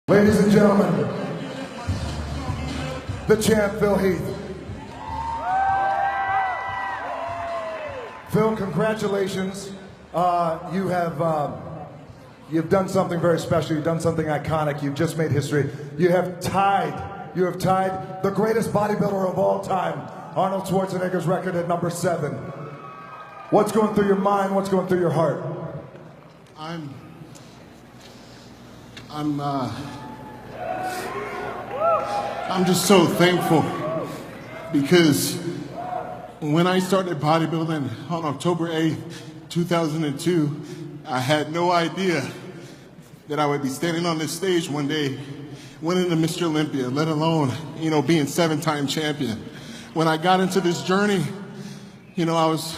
Ladies and gentlemen, the champ, Phil Heath. Phil, congratulations. You've done something very special. You've done something iconic. You've just made history. You have tied the greatest bodybuilder of all time, Arnold Schwarzenegger's record at number 7. What's going through your mind? What's going through your heart? I'm just so thankful because when I started bodybuilding on October 8th, 2002, I had no idea that I would be standing on this stage one day winning the Mr. Olympia, let alone, being 7-time champion. When I got into this journey, I was,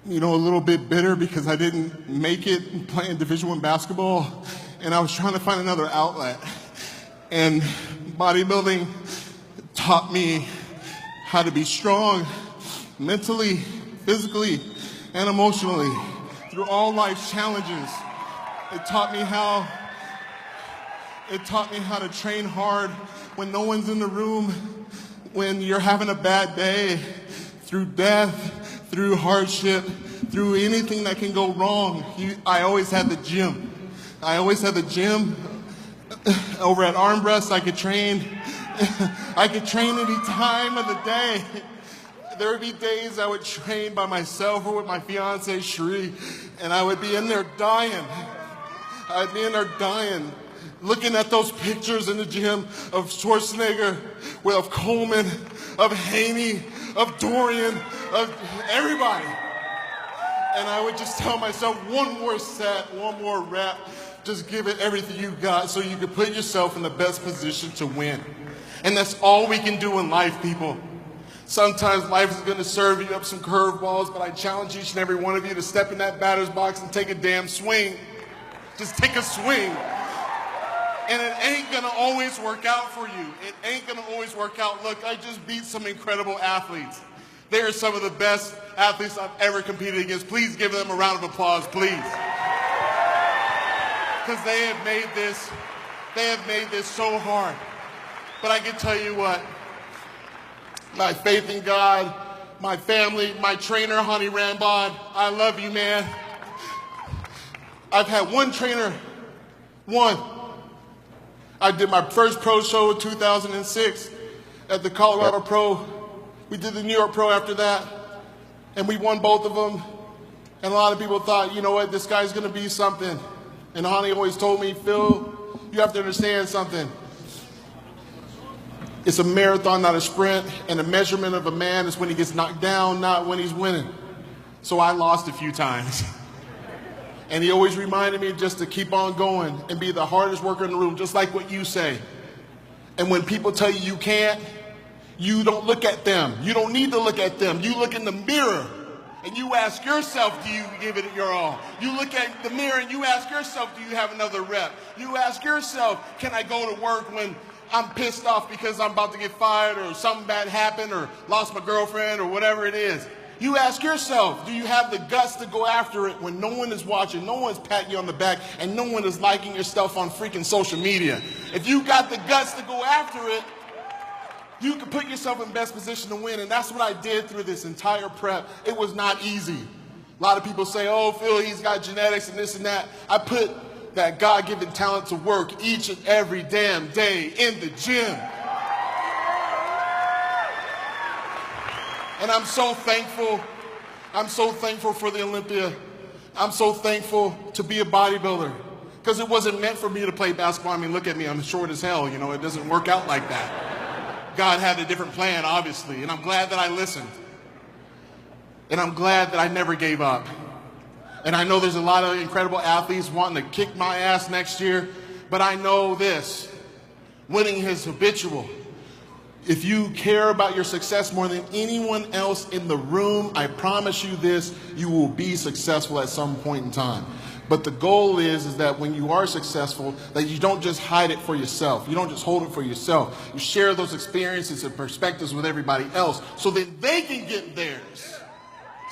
a little bit bitter because I didn't make it playing Division I basketball, and I was trying to find another outlet. And bodybuilding taught me how to be strong mentally, physically, and emotionally through all life's challenges. It taught me how to train hard when no one's in the room, when you're having a bad day, through death, through hardship, through anything that can go wrong. I always had the gym. Over at Armbrust, I could train any time of the day. There would be days I would train by myself or with my fiance, Cherie, and I would be in there dying. Looking at those pictures in the gym of Schwarzenegger, of Coleman, of Haney, of Dorian, of everybody. And I would just tell myself, one more set, one more rep, just give it everything you got so you can put yourself in the best position to win. And that's all we can do in life, people. Sometimes life is going to serve you up some curveballs, but I challenge each and every one of you to step in that batter's box and take a damn swing. Just take a swing. And it ain't going to always work out for you. It ain't going to always work out. Look, I just beat some incredible athletes. They are some of the best athletes I've ever competed against. Please give them a round of applause, please. Because they have made this so hard. But I can tell you what, my faith in God, my family, my trainer, Honey Rambod, I love you, man. I've had one trainer, one. I did my first pro show in 2006 at the Colorado Pro. We did the New York Pro after that, and we won both of them. And a lot of people thought, you know what, this guy's gonna be something. And Honey always told me, Phil, you have to understand something. It's a marathon, not a sprint, and the measurement of a man is when he gets knocked down, not when he's winning. So I lost a few times. And he always reminded me just to keep on going and be the hardest worker in the room, just like what you say. And when people tell you you can't, you don't look at them. You don't need to look at them. You look in the mirror and you ask yourself, do you give it your all? You look at the mirror and you ask yourself, do you have another rep? You ask yourself, can I go to work when I'm pissed off because I'm about to get fired or something bad happened or lost my girlfriend or whatever it is? You ask yourself, do you have the guts to go after it when no one is watching, no one's patting you on the back, and no one is liking your stuff on freaking social media? If you got the guts to go after it, you can put yourself in best position to win, and that's what I did through this entire prep. It was not easy. A lot of people say, oh, Phil, he's got genetics and this and that. I put that God-given talent to work each and every damn day in the gym. And I'm so thankful. I'm so thankful for the Olympia. I'm so thankful to be a bodybuilder because it wasn't meant for me to play basketball. I mean, look at me. I'm short as hell. It doesn't work out like that. God had a different plan, obviously, and I'm glad that I listened. And I'm glad that I never gave up. And I know there's a lot of incredible athletes wanting to kick my ass next year, but I know this, winning is habitual. If you care about your success more than anyone else in the room, I promise you this, you will be successful at some point in time. But the goal is that when you are successful, that you don't just hide it for yourself. You don't just hold it for yourself. You share those experiences and perspectives with everybody else so that they can get theirs.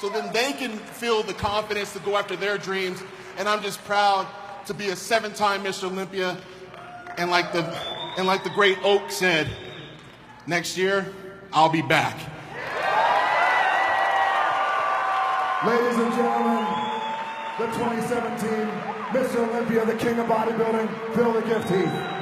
So then they can feel the confidence to go after their dreams. And I'm just proud to be a 7-time Mr. Olympia And like the great Oak said, next year, I'll be back. Ladies and gentlemen, the 2017 Mr. Olympia, the king of bodybuilding, Phil the Gift Heath.